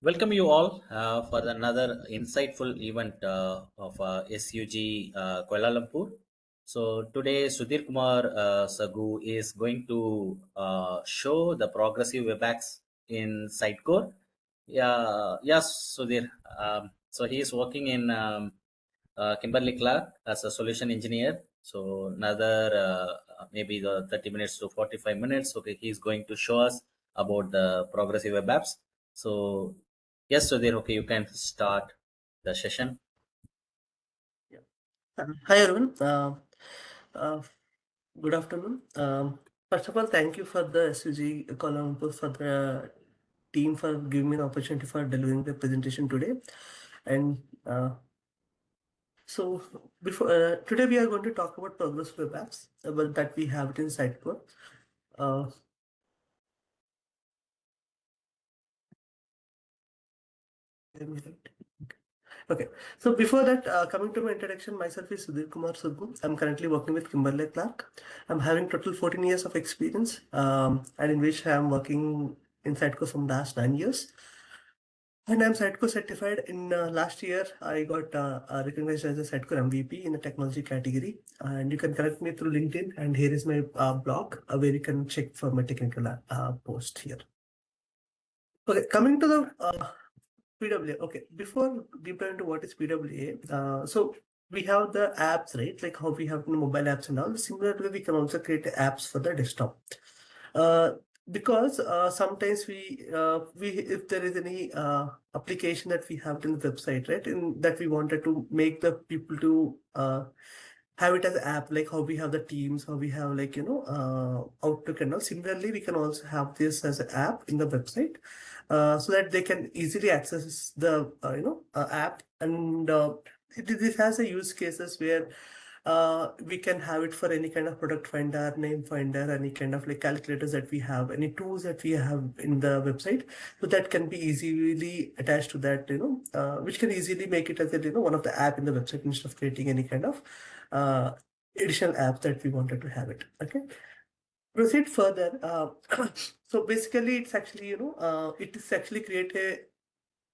Welcome you all for another insightful event of SUG Kuala Lumpur. So today Sudheer Kumar Suggu is going to show the progressive web apps in Sitecore. Yeah, yes, Sudhir. So he is working in Kimberly Clark as a solution engineer. So another maybe the 30 minutes to 45 minutes. Okay, he's going to show us about the progressive web apps. So yes, Sudhir, okay, you can start the session. Yeah. Hi, everyone. Uh, Good afternoon. First of all, thank you for the SUG Kuala Lumpur for the team for giving me the opportunity for delivering the presentation today. And so before today we are going to talk about progress web apps that we have it in Sitecore. Uh, Okay, so before that, coming to my introduction, myself is Sudhir Kumar Suggu. I'm currently working with Kimberly Clark. I'm having total 14 years of experience, and in which I'm working in Siteco from last 9 years. And I'm Siteco certified. In last year, I got recognized as a Siteco MVP in the technology category. And you can connect me through LinkedIn. And here is my blog where you can check for my technical post here. Okay, coming to the PWA. Okay, before deep dive into what is PWA, so we have the apps, right? Like how we have the mobile apps and all. Similarly, we can also create apps for the desktop. Uh, because sometimes we if there is any application that we have in the website, right, in that we wanted to make the people to have it as an app, like how we have the Teams, how we have like Outlook and all. Similarly, we can also have this as an app in the website, so that they can easily access the app, and this has a use cases where we can have it for any kind of product finder, name finder, any kind of like calculators that we have, any tools that we have in the website. So that can be easily attached to that, which can easily make it as a, one of the app in the website instead of creating any kind of uh, additional apps that we wanted to have it. Okay. Proceed further. So basically, it's actually, it is actually create a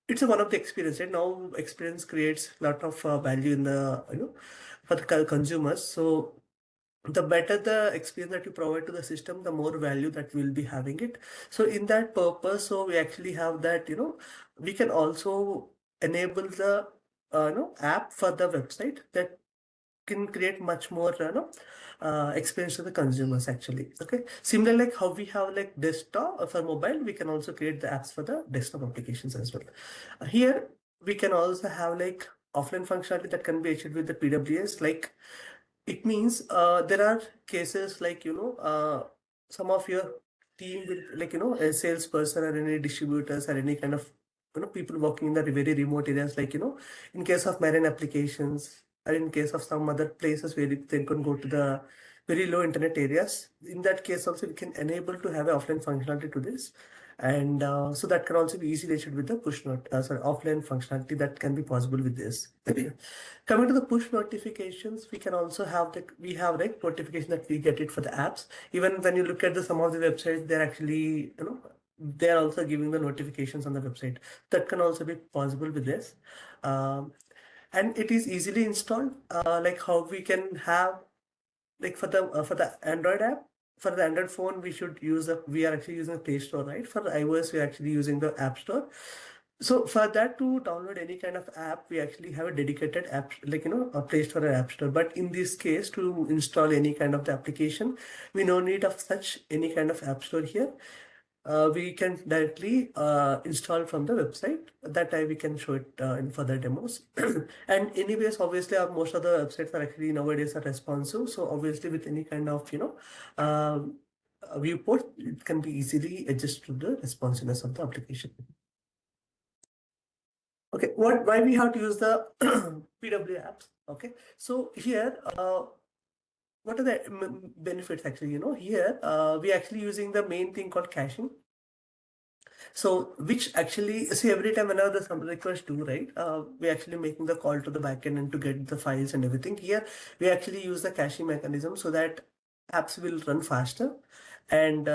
it's a one of the experience, right? Now experience creates a lot of value in the for the consumers. So the better the experience that you provide to the system, the more value that we'll be having it. So in that purpose, so we actually have that, we can also enable the app for the website that can create much more experience to the consumers actually. Okay, similar like how we have like desktop for mobile, we can also create the apps for the desktop applications as well. Here we can also have like offline functionality that can be achieved with the PWS. Like it means there are cases like some of your team will, like a salesperson or any distributors or any kind of people working in the very remote areas, like in case of marine applications or in case of some other places where they can go to the very low internet areas. In that case also we can enable to have an offline functionality to this, and so that can also be easily achieved with the offline functionality that can be possible with this. Coming to the push notifications, we can also have we have like notification that we get it for the apps. Even when you look at the some of the websites, they're actually they're also giving the notifications on the website. That can also be possible with this, um, and it is easily installed. Like how we can have like for the Android app. For the Android phone, we are actually using the Play Store, right? For the iOS, we're actually using the App Store. So for that to download any kind of app, we actually have a dedicated app, like a Play Store or App Store. But in this case, to install any kind of the application, we no need of such any kind of App Store here. We can directly install from the website. That time we can show it in further demos. And anyways, obviously, most of the websites are actually nowadays are responsive. So obviously, with any kind of viewport, it can be easily adjusted to the responsiveness of the application. Okay, why we have to use the PW apps? Okay, so here, what are the benefits actually? Here we actually using the main thing called caching. So which actually see every time whenever the some request do, right, we actually making the call to the backend and to get the files and everything. Here we actually use the caching mechanism so that apps will run faster, and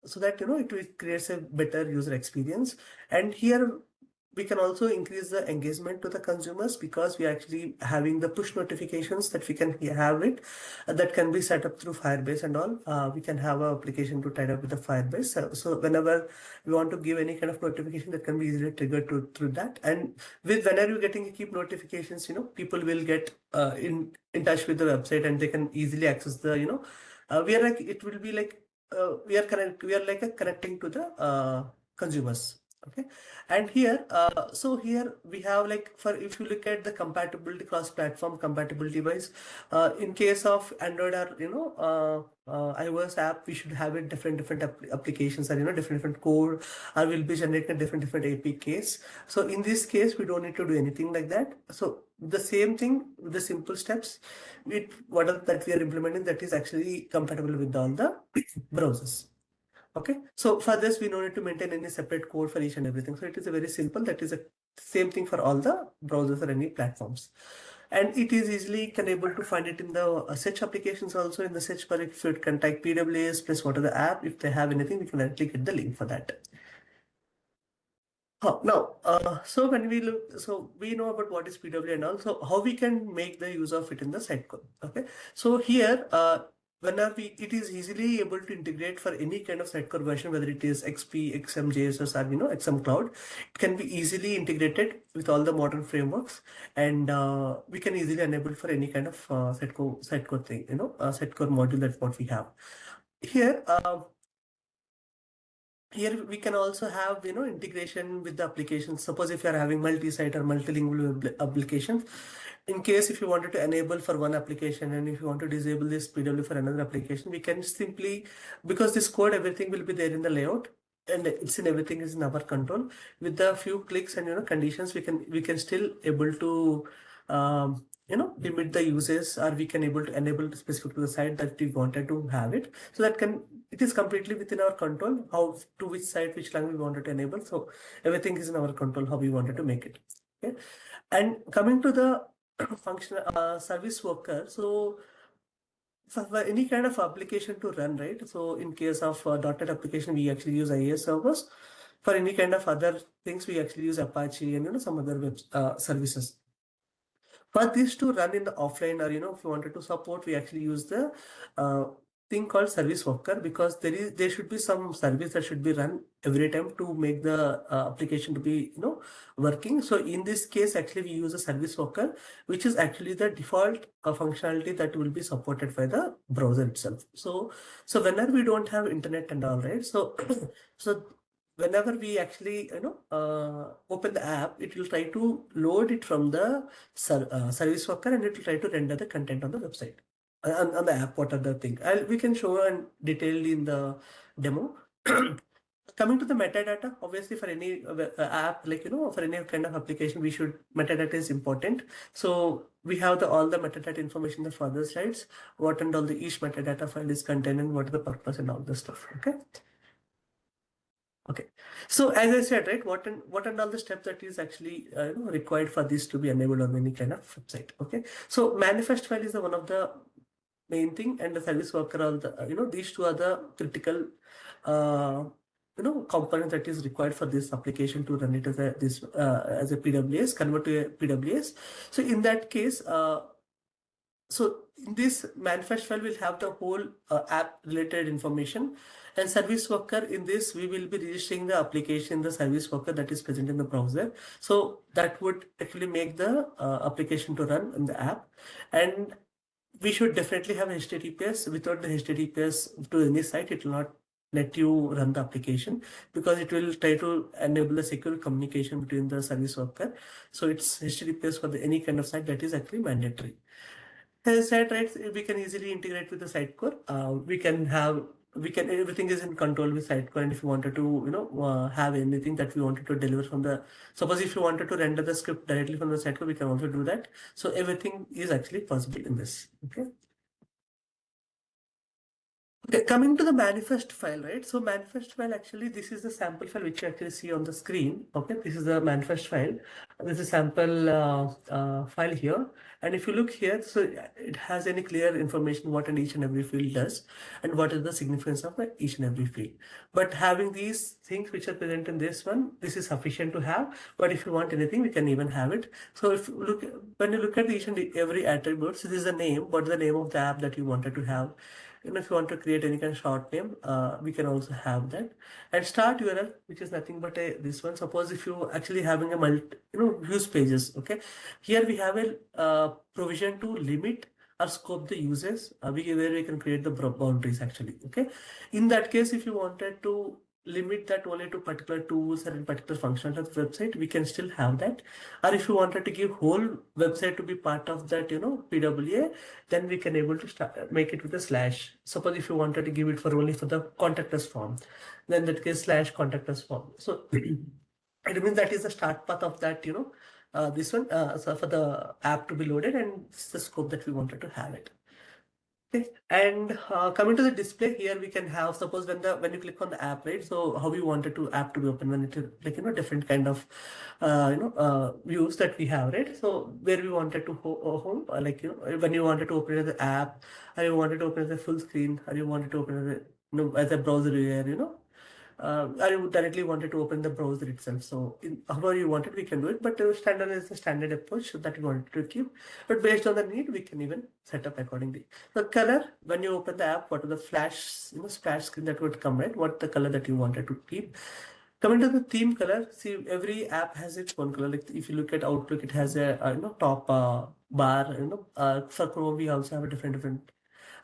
so that it creates a better user experience. And here we can also increase the engagement to the consumers because we are actually having the push notifications that we can have it that can be set up through Firebase and all. We can have an application to tie up with the Firebase. So whenever we want to give any kind of notification, that can be easily triggered through that. And with whenever you're getting keep notifications, people will get in touch with the website and they can easily access the we are like it will be like we are like a connecting to the consumers. Okay. And here so here we have like for if you look at the compatibility cross platform compatibility wise, in case of Android or iOS app, we should have it different applications or different code, or will be generating different APKs. So in this case we don't need to do anything like that. So the same thing with the simple steps with that we are implementing, that is actually compatible with all the browsers. Okay, so for this we don't need to maintain any separate code for each and everything. So it is a very simple, that is a same thing for all the browsers or any platforms. And it is easily can able to find it in the search applications also. In the search bar, if you can type PWAs plus what are the app, if they have anything, we can directly get the link for that. Now, so when we look, so we know about what is PW and all, so how we can make the use of it in the Sitecore. Okay, so here, whenever it is easily able to integrate for any kind of Sitecore version, whether it is XP, XM, JSS, or XM Cloud, it can be easily integrated with all the modern frameworks, and we can easily enable for any kind of Sitecore thing, Sitecore module that's what we have here. Here we can also have integration with the applications. Suppose if you are having multi-site or multilingual applications, in case if you wanted to enable for one application and if you want to disable this PW for another application, we can simply, because this code everything will be there in the layout and it's in everything is in our control. With the few clicks and conditions, we can still able to limit the uses, or we can able to enable specific to the site that we wanted to have it. So that can, it is completely within our control how to which site which language we wanted to enable. So everything is in our control how we wanted to make it. Okay, and coming to the function service worker. So for any kind of application to run, right? So in case of .NET application, we actually use IIS servers. For any kind of other things, we actually use Apache and some other web services. For this to run in the offline, or if you wanted to support, we actually use the thing called service worker, because there should be some service that should be run every time to make the application to be working. So in this case, actually we use a service worker, which is actually the default functionality that will be supported by the browser itself. So whenever we don't have internet and all, right? So so whenever we actually open the app, it will try to load it from the service worker, and it will try to render the content on the website, on the app. What are the thing we can show and detailed in the demo. Coming to the metadata, obviously for any app, like for any kind of application, we should, metadata is important. So we have all the metadata information in the further slides, what and all the each metadata file is contained and what is the purpose and all the stuff. Okay. Okay, so as I said, right, what and all the steps that is actually required for this to be enabled on any kind of website. Okay, so manifest file is the one of the main thing, and the service worker are the these two are the critical component that is required for this application to run it as a PWS, convert to a PWS. So in that case, so in this manifest file, we'll have the whole app related information, and service worker, in this we will be registering the application, the service worker that is present in the browser. So that would actually make the application to run in the app. And we should definitely have HTTPS. Without the HTTPS to any site, it will not let you run the application, because it will try to enable a secure communication between the service worker. So it's HTTPS for any kind of site, that is actually mandatory. As I said, right, we can easily integrate with the Sitecore. Everything is in control with Sitecore. And if you wanted to, have anything that we wanted to deliver from the, suppose if you wanted to render the script directly from the Sitecore, we can also do that. So everything is actually possible in this. Okay. Okay, coming to the manifest file, right? So manifest file, actually, this is the sample file which you actually see on the screen. Okay, this is the manifest file. This is sample file here. And if you look here, so it has any clear information what an each and every field does and what is the significance of each and every field. But having these things which are present in this one, this is sufficient to have. But if you want anything, we can even have it. So if you look, when you look at each and every attribute, so this is the name, what is the name of the app that you wanted to have. If you want to create any kind of short name, we can also have that. And start URL, which is nothing but this one. Suppose if you actually having a views pages, okay. Here we have a provision to limit or scope the uses, where we can create the boundaries actually, okay. In that case, if you wanted to limit that only to particular tools or in particular functions of the website, we can still have that. Or if you wanted to give whole website to be part of that, PWA, then we can able to start make it with a slash. Suppose if you wanted to give it for only for the contact us form, then that case slash contact us form. So it means that is the start path of that, this one, so for the app to be loaded, and it's the scope that we wanted to have it. Okay. And coming to the display here, we can have, suppose when you click on the app, right? So how we wanted to app to be open, when it is like different kind of views that we have, right? So where we wanted to home, like when you wanted to open the app, or you wanted to open as a full screen, or you wanted to open as a as a browser where or you directly wanted to open the browser itself. So however you wanted, we can do it. But standard is the standard approach that we wanted to keep. But based on the need, we can even set up accordingly. The color, when you open the app, what are the flash, splash screen that would come, right? What the color that you wanted to keep. Coming to the theme color, see every app has its own color. Like if you look at Outlook, it has a top bar. For Chrome we also have a different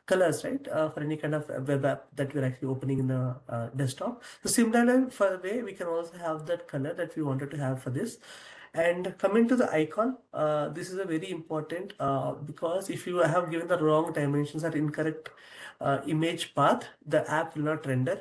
colors, right? For any kind of web app that we're actually opening in the desktop. So similarly, for the way we can also have that color that we wanted to have for this. And coming to the icon, this is a very important because if you have given the wrong dimensions or incorrect image path, the app will not render.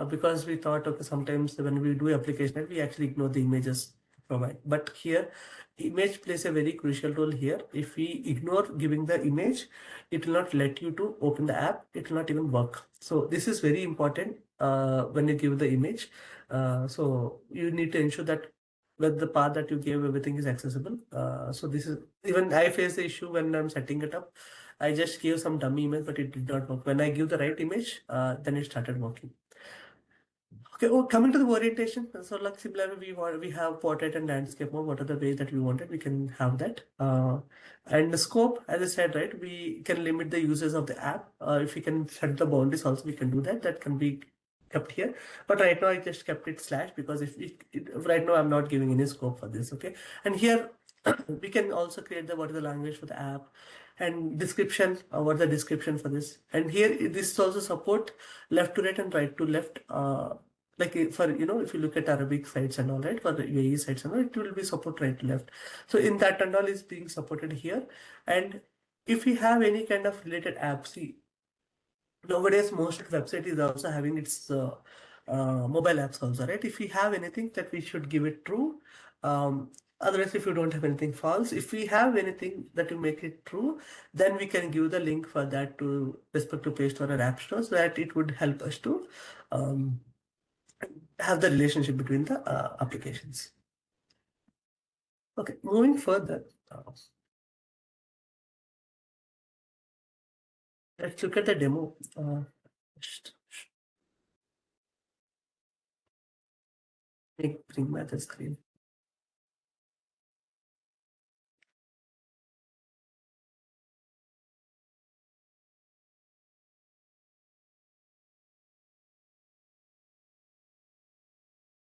Because we thought, okay, sometimes when we do application, we actually ignore the images provide. But here, image plays a very crucial role here. If we ignore giving the image, it will not let you to open the app. It will not even work. So this is very important when you give the image. So you need to ensure that with the path that you gave, everything is accessible. So this is, even I face the issue when I'm setting it up. I just gave some dummy image, but it did not work. When I give the right image, then it started working. Okay, coming to the orientation, so like similarly, we have portrait and landscape mode. What are the ways that we wanted? We can have that. And the scope, as I said, right, we can limit the uses of the app. If we can set the boundaries, also we can do that. That can be kept here. But right now, I just kept it slash because if right now I'm not giving any scope for this. Okay, and here we can also create the what is the language for the app and description. What the description for this? And here this also support left to right and right to left. Like for if you look at Arabic sites and all, right, for the UAE sites and all, it will be support right to left. So in that and all is being supported here. And if we have any kind of related app, see, nowadays most website is also having its mobile apps also, right? If we have anything, that we should give it true. Otherwise, if you don't have anything, false. If we have anything that will make it true, then we can give the link for that to respect to Play Store or App Store, so that it would help us to um, have the relationship between the applications. Okay, moving further, let's look at the demo. Just bring back the screen.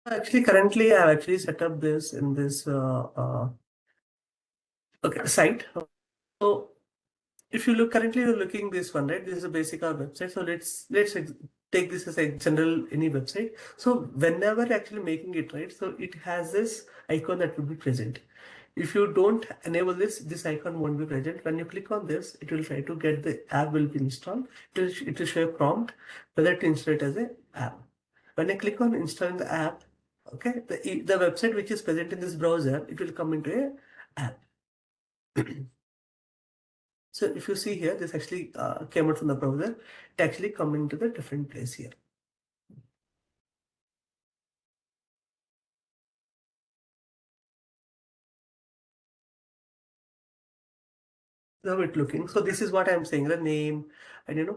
Actually, currently, I've actually set up this in this okay site. So if you look currently, you're looking this one, right? This is a basic our website. So let's take this as a general any website. So whenever actually making it, right, so it has this icon that will be present. If you don't enable this icon won't be present. When you click on this, it will try to get the app will be installed. It will show a prompt whether to install it as a app. When I click on installing the app, okay, the website which is present in this browser, it will come into a app. So if you see here, this actually came out from the browser. It actually coming to the different place here. How it looking. So this is what I'm saying, the name and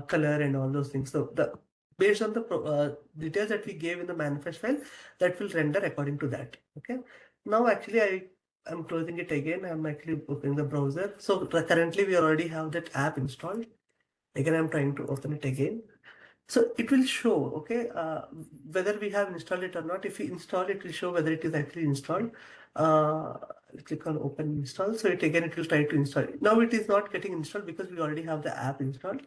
color and all those things. So the based on the details that we gave in the manifest file, that will render according to that. Okay. Now actually I'm closing it again. I'm actually opening the browser. So currently we already have that app installed. Again, I'm trying to open it again. So it will show, okay, whether we have installed it or not. If we install it, will show whether it is actually installed. Uh, Click on open install. So it will try to install it. Now it is not getting installed because we already have the app installed.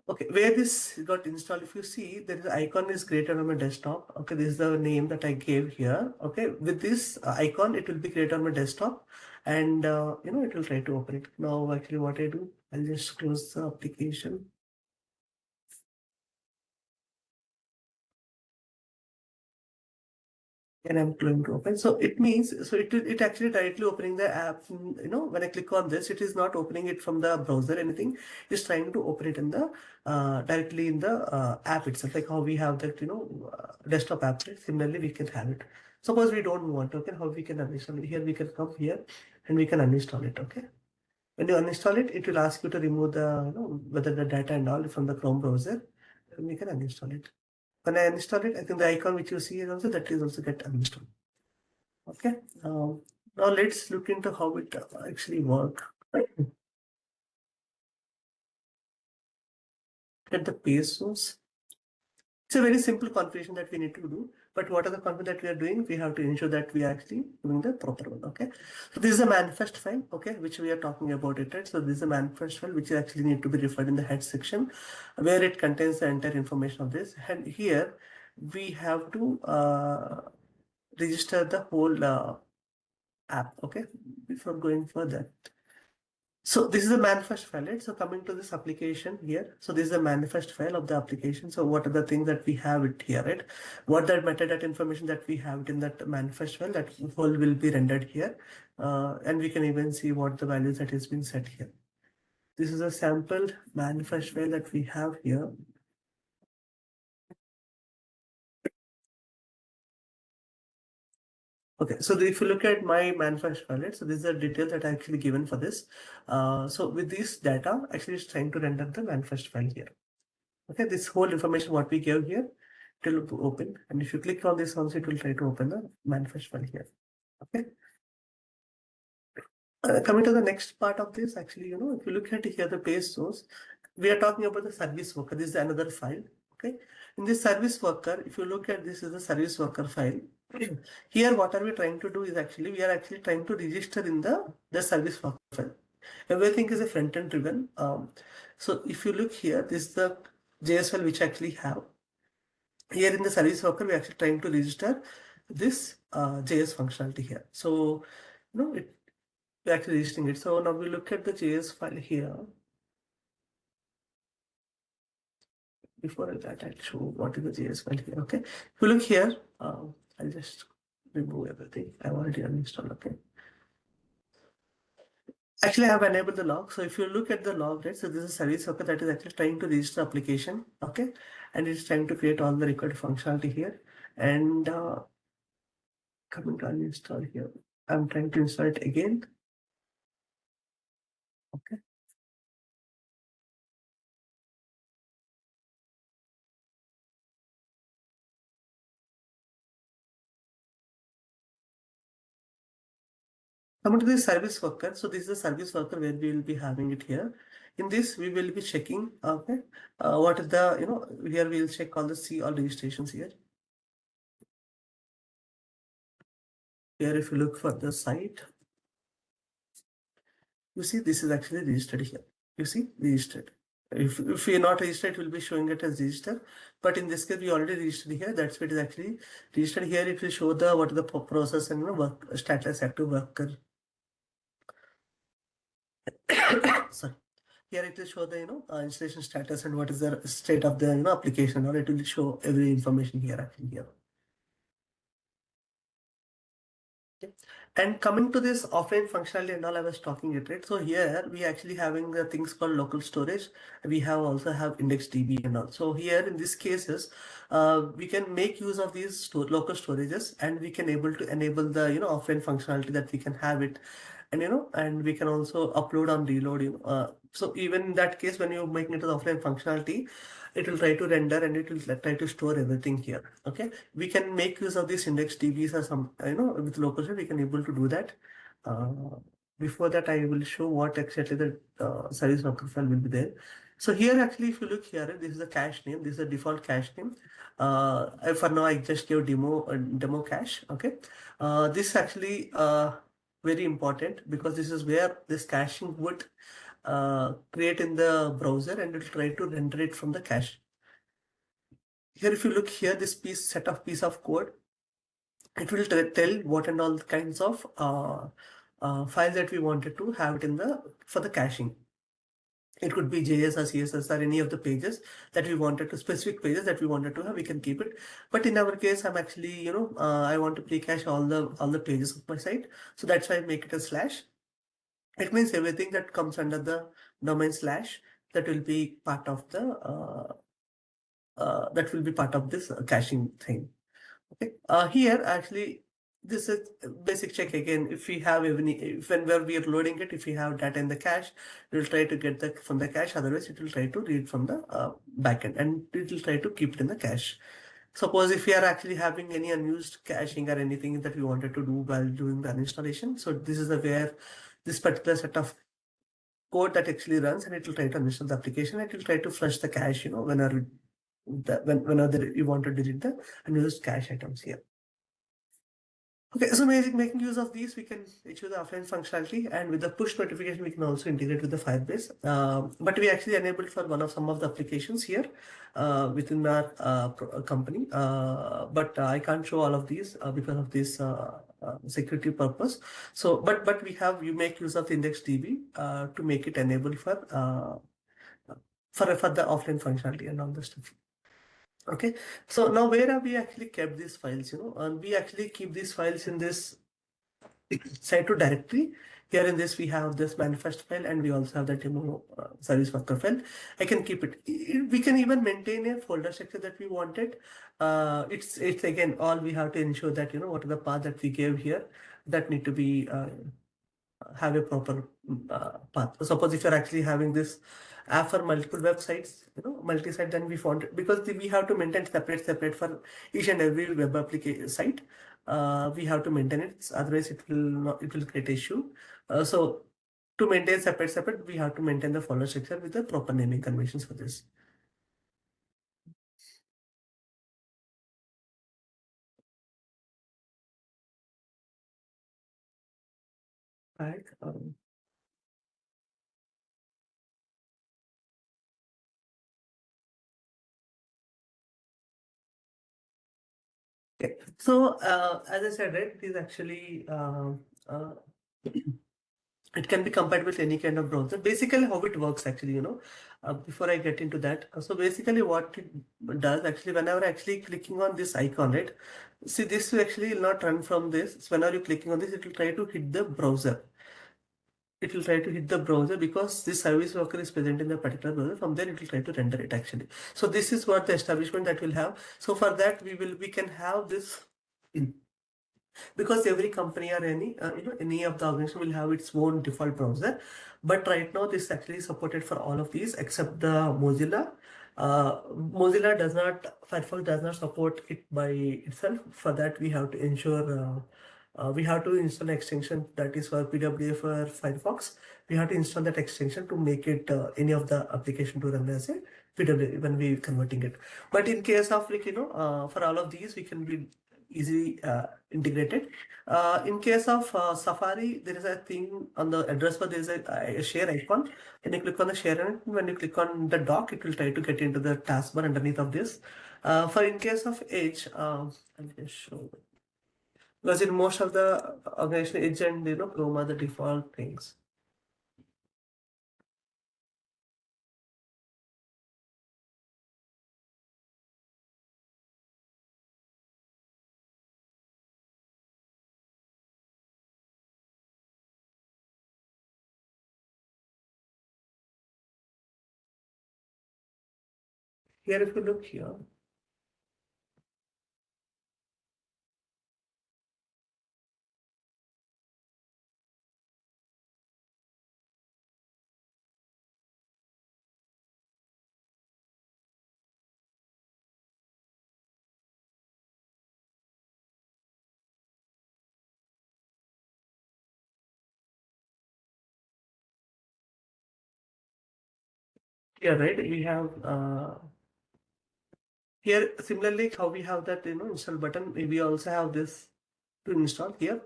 Okay, where this got installed, if you see, there is icon is created on my desktop. Okay, this is the name that I gave here. Okay, with this icon, it will be created on my desktop, and it will try to open it. Now, actually, what I do, I'll just close the application. And I'm going to open. So it means, so it actually directly opening the app. When I click on this, it is not opening it from the browser, anything. It's trying to open it in the directly in the app itself, like how we have that, desktop app. Right? Similarly, we can have it. Suppose we don't want, okay, how we can uninstall it. Here we can come here and we can uninstall it, okay. When you uninstall it, it will ask you to remove the, whether the data and all from the Chrome browser, and we can uninstall it. When I install it, I think the icon which you see is also that is also get uninstalled. Okay. Now let's look into how it actually work. At the page source. It's a very simple configuration that we need to do. But what are the config that we are doing? We have to ensure that we are actually doing the proper one. Okay. So this is a manifest file, okay, which we are talking about it, right? So this is a manifest file which actually need to be referred in the head section where it contains the entire information of this. And here we have to register the whole app, okay, before going further. So this is a manifest file, right? So coming to this application here, so this is a manifest file of the application. So what are the things that we have it here, right? What that metadata information that we have it in that manifest file, that whole will be rendered here. And we can even see what the values that is being set here. This is a sample manifest file that we have here. Okay, so if you look at my manifest file, right, so this is the detail that I actually given for this. So with this data, actually it's trying to render the manifest file here. Okay, this whole information what we gave here, it will open. And if you click on this also, it will try to open the manifest file here. Okay. Coming to the next part of this, actually, if you look at here, the page source, we are talking about the service worker. This is another file. Okay. In this service worker, if you look at this is the service worker file. Here, what are we trying to do is actually, we are actually trying to register in the service worker file. Everything is a front-end driven. So if you look here, this is the JS file which I actually have. Here in the service worker, we're actually trying to register this JS functionality here. So, we're actually registering it. So now we look at the JS file here. Before that, I'll show what is the JS file here. Okay. If you look here, I'll just remove everything. I've already uninstalled. Okay. Actually, I have enabled the log. So if you look at the log, right, so this is a service worker that is actually trying to register application. Okay. And it's trying to create all the required functionality here. And coming to uninstall here. I'm trying to install it again. Okay. Coming to the service worker. So this is a service worker where we will be having it here. In this, we will be checking, okay, what is the, here we will check all the see all registrations here. Here, if you look for the site, you see this is actually registered here. You see registered. If we are not registered, it will be showing it as registered. But in this case, we already registered here. That's why it is actually registered here. It will show the what is the process and work status active worker. Sorry. Here it will show the installation status and what is the state of the application, or it will show every information here actually here. Okay. And coming to this offline functionality and all I was talking it, right? So here we actually having the things called local storage. We have also have index DB and all. So here in these cases, we can make use of these local storages, and we can able to enable the offline functionality that we can have it, and and we can also upload and reload. So even in that case, when you're making it as offline functionality, it will try to render and it will try to store everything here. Okay, we can make use of these index DBs or some, with local storage, we can able to do that. Uh, Before that, I will show what exactly the service worker file will be there. So here, actually, if you look here, this is the cache name. This is the default cache name. For now, I just gave demo cache. Okay, this actually very important because this is where this caching would create in the browser, and it will try to render it from the cache. Here, if you look here, this set of piece of code, it will tell what and all kinds of files that we wanted to have it in the for the caching. It could be JS or CSS or any of the pages that we wanted to, specific pages that we wanted to have, we can keep it. But in our case, I'm actually, I want to pre-cache all the pages of my site. So that's why I make it a slash. It means everything that comes under the domain slash, that will be part of the this caching thing. Okay. Here actually, this is basic check again. If we have any, if whenever we are loading it, if we have data in the cache, it will try to get that from the cache. Otherwise, it will try to read from the backend, and it will try to keep it in the cache. Suppose if we are actually having any unused caching or anything that we wanted to do while doing the uninstallation, so this is the where this particular set of code that actually runs, and it will try to uninstall the application. It will try to flush the cache, whenever whenever you want to delete the unused cache items here. Okay, so making use of these, we can issue the offline functionality, and with the push notification, we can also integrate with the Firebase. But we actually enabled for some of the applications here within our company. But I can't show all of these because of this security purpose. So, but you make use of index DB to make it enable for the offline functionality and all the stuff. Okay, so now where have we actually kept these files? And we actually keep these files in this site to directory. Here in this, we have this manifest file, and we also have the demo service worker file. I can keep it. We can even maintain a folder structure that we wanted. It's again, all we have to ensure that, what are the path that we gave here that need to be have a proper path. So suppose if you're actually having this app for multiple websites, multi-site, then we found it because we have to maintain separate for each and every web application site. We have to maintain it, otherwise it will create issue. So to maintain separate, we have to maintain the folder structure with the proper naming conventions for this. Right. Okay. So as I said, right, it is actually uh, it can be compatible with any kind of browser. Basically, how it works actually, before I get into that. So basically what it does actually, whenever actually clicking on this icon, right? See, this will actually not run from this. So whenever you're clicking on this, it will try to hit the browser. It will try to hit the browser because this service worker is present in the particular browser. From there, it will try to render it actually. So this is what the establishment that will have. So for that, we can have this because every company or any of the organization will have its own default browser. But right now this is actually supported for all of these except the Mozilla. Mozilla does not, Firefox does not support it by itself. For that we have to ensure we have to install an extension that is for PWA for Firefox. We have to install that extension to make it any of the application to run as a PWA when we converting it. But in case of for all of these we can be easily integrated. In case of Safari, there is a thing on the address bar, there is a share icon. When you click on the share icon, when you click on the dock, it will try to get into the taskbar underneath of this. For in case of Edge, I'll just show. Because in most of the organization, Edge and Chrome are the default things. Here, if you look here, yeah, right. We have here similarly how we have that install button. We also have this to install here,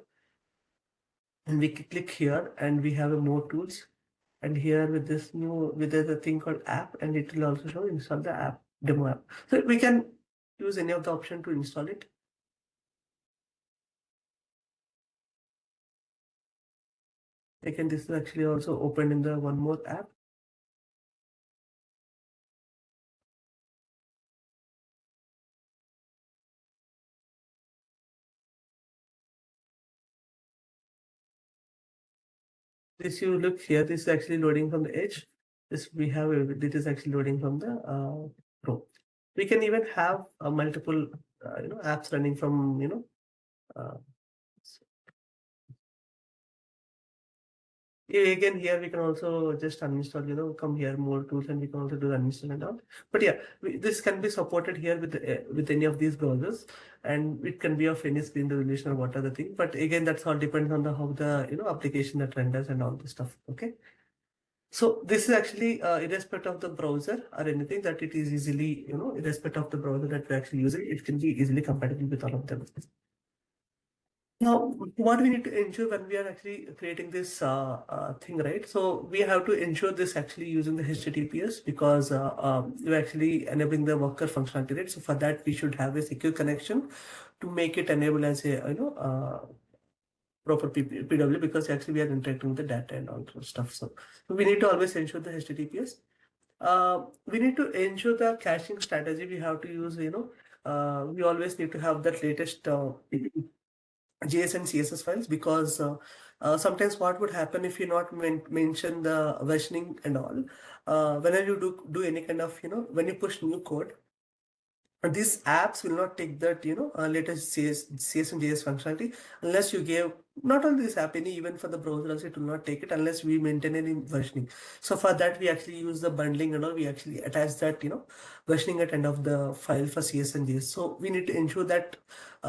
and we click here, and we have a more tools. And here with this new there's a thing called app, and it will also show install the app demo app. So we can use any of the option to install it. Again, this is actually also opened in the one more app. This you look here, this is actually loading from the edge. This we have it is actually loading from the Pro. We can even have multiple apps running from uh, yeah, again, here we can also just uninstall, come here, more tools, and we can also do the uninstall and all. But yeah, this can be supported here with any of these browsers, and it can be of any screen resolution or what other thing. But again, that's all depends on the how the application that renders and all the stuff. Okay. So this is actually irrespective of the browser or anything that it is easily, irrespective of the browser that we're actually using, it can be easily compatible with all of them. Now, what we need to ensure when we are actually creating this thing, right? So we have to ensure this actually using the HTTPS because we're actually enabling the worker functionality, right? So for that, we should have a secure connection to make it enable as a, proper PW because actually we are interacting with the data and all that stuff. So we need to always ensure the HTTPS. We need to ensure the caching strategy we have to use, we always need to have that latest JS and CSS files because sometimes what would happen if you not mention the versioning and all, whenever you do any kind of, when you push new code, these apps will not take that latest CS and JS functionality unless you gave not only this app any even for the browser also it will not take it unless we maintain any versioning. So for that we actually use the bundling and all we actually attach that versioning at end of the file for CS and JS. So we need to ensure that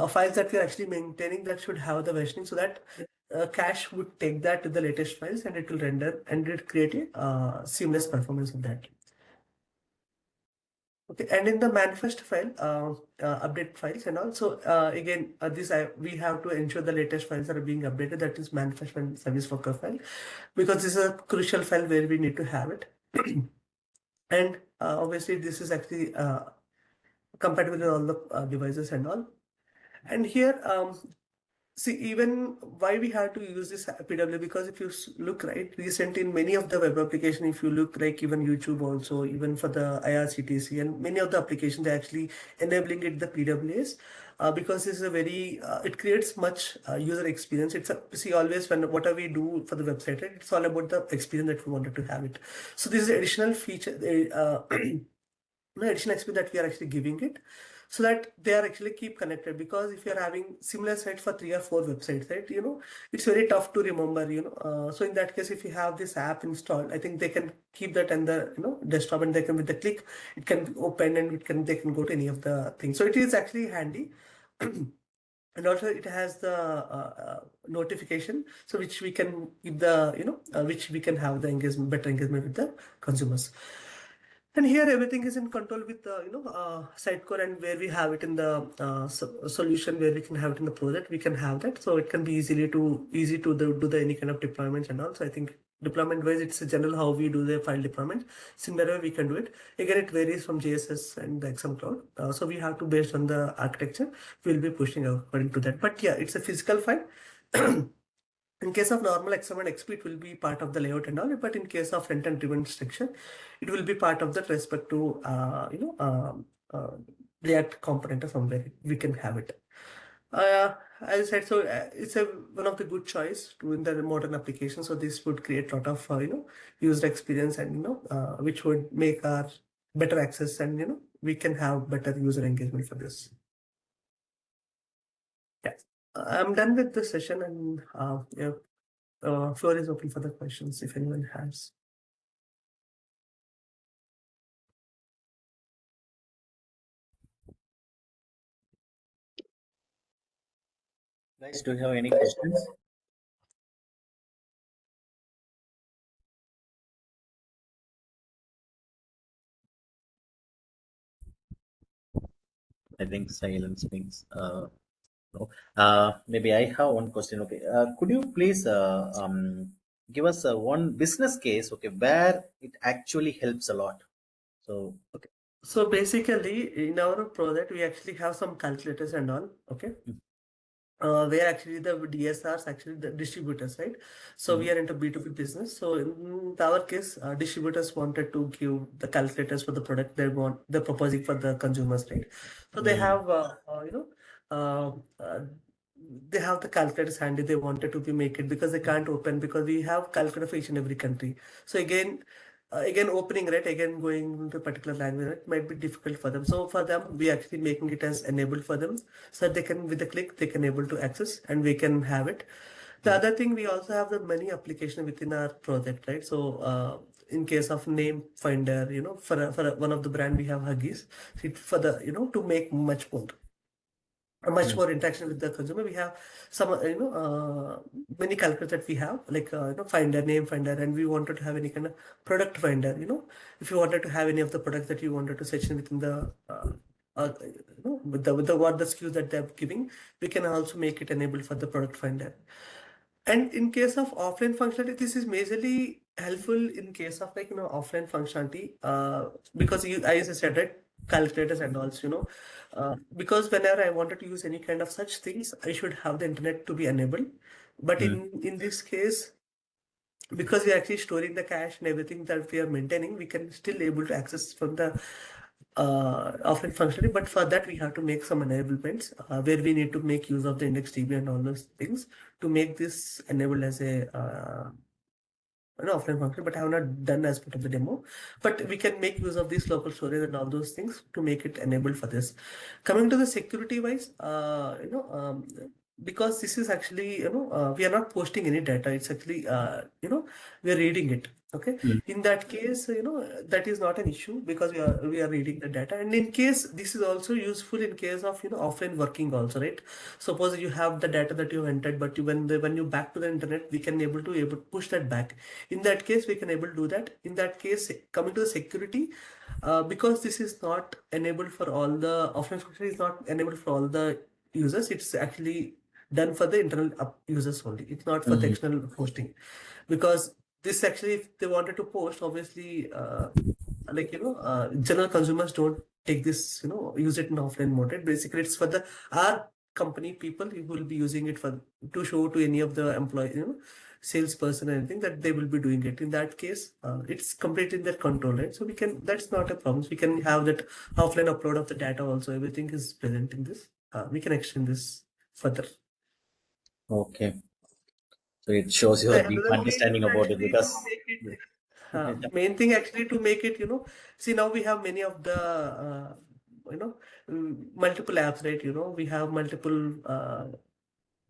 files that we are actually maintaining that should have the versioning so that cache would take that to the latest files and it will render and it create a seamless performance of that. Okay, and in the manifest file, update files and also again we have to ensure the latest files are being updated. That is manifest file service worker file because this is a crucial file where we need to have it. And obviously this is actually compatible with all the devices and all. And here see, even why we have to use this PW because if you look right, recent in many of the web application, if you look like even YouTube also, even for the IRCTC and many of the applications, they're actually enabling it the PWAs because this is a very, it creates much user experience. It's a, see always when whatever we do for the website, right, it's all about the experience that we wanted to have it. So this is additional feature, additional experience that we are actually giving it so that they are actually keep connected because if you're having similar site for 3 or 4 websites right it's very tough to remember so in that case if you have this app installed I think they can keep that on the desktop and they can with the click it can be open and they can go to any of the things so it is actually handy. And also it has the notification so which we can give the which we can have the engagement better engagement with the consumers. And here everything is in control with the Sitecore and where we have it in the solution where we can have it in the project we can have that so it can be easy to do the any kind of deployments and also I think deployment wise it's a general how we do the file deployment similar way we can do it again it varies from JSS and the XM cloud so we have to based on the architecture we'll be pushing according to that but yeah it's a physical file. In case of normal XML XP, it will be part of the layout and all, but in case of front-end driven section, it will be part of that respect to React component or somewhere we can have it. As I said, so it's a one of the good choice to in the modern application. So this would create a lot of user experience and which would make our better access and we can have better user engagement for this. Yeah. I'm done with the session, and yeah, floor is open for the questions if anyone has. Guys, do you have any questions? I think silence means no. Maybe I have one question. Okay, could you please give us one business case, okay, where it actually helps a lot? So, Okay. So basically, in our project, we actually have some calculators and all. Okay. Where actually the DSRs actually the distributors, right? So we mhm, are into B2B business. So in our case, distributors wanted to give the calculators for the product they're proposing for the consumers, right? So they mm, have, uh, uh, they have the calculators handy. They wanted to be make it because they can't open because we have calculator for each and every country. So again opening, right, again going into a particular language, right, might be difficult for them. So for them we actually making it as enabled for them, so they can with a click they can able to access and we can have it. The mm, other thing, we also have the many application within our project, right? So in case of name finder, for one of the brand we have Huggies. For the to make much more a much mm, more interaction with the consumer, we have some many calculators that we have, like finder, name finder, and we wanted to have any kind of product finder. If you wanted to have any of the products that you wanted to section within the with the what the SKUs that they're giving, we can also make it enabled for the product finder. And in case of offline functionality, this is majorly helpful in case of like offline functionality, because as I said, right, calculators and also because whenever I wanted to use any kind of such things, I should have the internet to be enabled. But mm, in this case, because we are actually storing the cache and everything that we are maintaining, we can still able to access from the offline functionality. But for that, we have to make some enablements where we need to make use of the index DB and all those things to make this enabled as a offline function, but I have not done as part of the demo. But we can make use of this local storage and all those things to make it enabled for this. Coming to the security wise, because this is actually, we are not posting any data. It's actually, we are reading it. Okay. mm, In that case, that is not an issue because we are reading the data. And in case this is also useful in case of, offline working also, right? Suppose you have the data that you entered, but when you back to the internet, we can able to push that back. In that case, we can able to do that. In that case, coming to the security, because this is not enabled for all the offline function is not enabled for all the users. It's actually done for the internal users only. It's not for the mm, external hosting, because this actually, if they wanted to post, obviously, general consumers don't take this, use it in offline mode. Right? Basically, it's for the our company people who will be using it for to show to any of the employee, salesperson or anything, that they will be doing it. In that case, it's completely in their control, right? So we can, that's not a problem. We can have that offline upload of the data also. Everything is present in this. We can extend this further. okay. So it shows The your deep another main understanding thing about it actually to because. make it, main thing actually to make it, see, now we have many of the, you know, multiple apps, right? We have multiple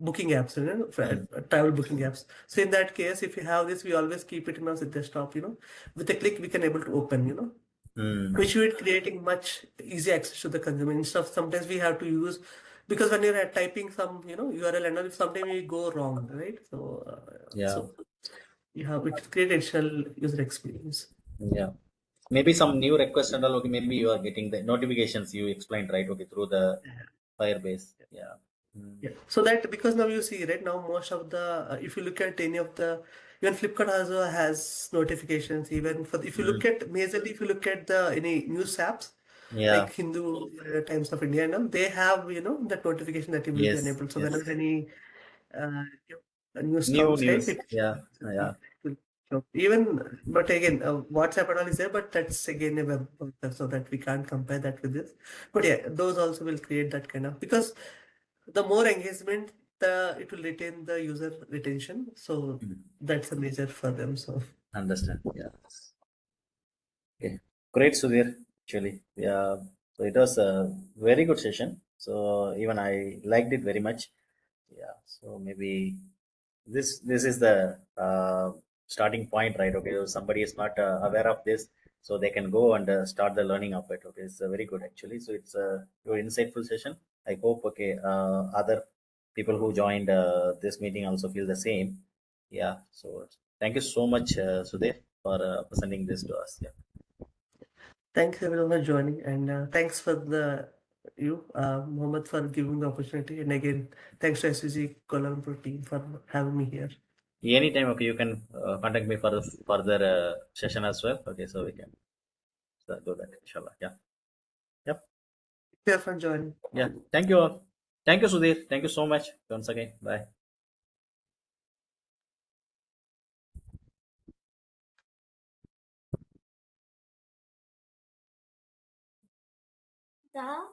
booking apps, Mm, travel booking apps. So in that case, if you have this, we always keep it in our desktop, with a click, we can able to open, mm, which will creating much easy access to the consumer. Instead of sometimes we have to use, because when you're typing some, URL and all, if sometimes we go wrong, right? So, yeah, you have it create additional user experience. yeah. Maybe some new request and all. Okay, maybe you are getting the notifications you explained, right? Okay, through the Firebase. Yeah. Mm, Yeah. So that, because now you see, right, now most of the, if you look at any of the, even Flipkart also has notifications. Even for if you look mm, at majorly, if you look at the any news apps yeah. like Hindu, Times of India, and all, they have that notification that it will be Yes. enabled. So Yes. whenever any news New comes, right, news. Yeah. it Yeah. will show. Even, but again, WhatsApp and all is there, but that's again a web browser, so that we can't compare that with this. But yeah, those also will create that kind of, because the more engagement, the it will retain the user retention. So Mm, that's a major for them. So understand. Yeah. Okay. Great, Sudhir. Actually. Yeah. So it was a very good session. So even I liked it very much. Yeah. So maybe this is the starting point, right? Okay, so somebody is not aware of this, so they can go and start the learning of it. Okay, it's very good actually. So it's a your insightful session. I hope okay other people who joined this meeting also feel the same. Yeah. So thank you so much, Sudhir, for presenting this to us. Yeah. Thanks everyone for joining, and thanks for Mohammed, for giving the opportunity. And again, thanks to SUG Kuala Lumpur team for having me here. Anytime, okay, you can contact me for the further session as well. Okay, so we can do that, inshallah. Yeah. Yep. Here for joining. Yeah. Thank you all. Thank you, Sudhir. Thank you so much once again. Bye. Bye.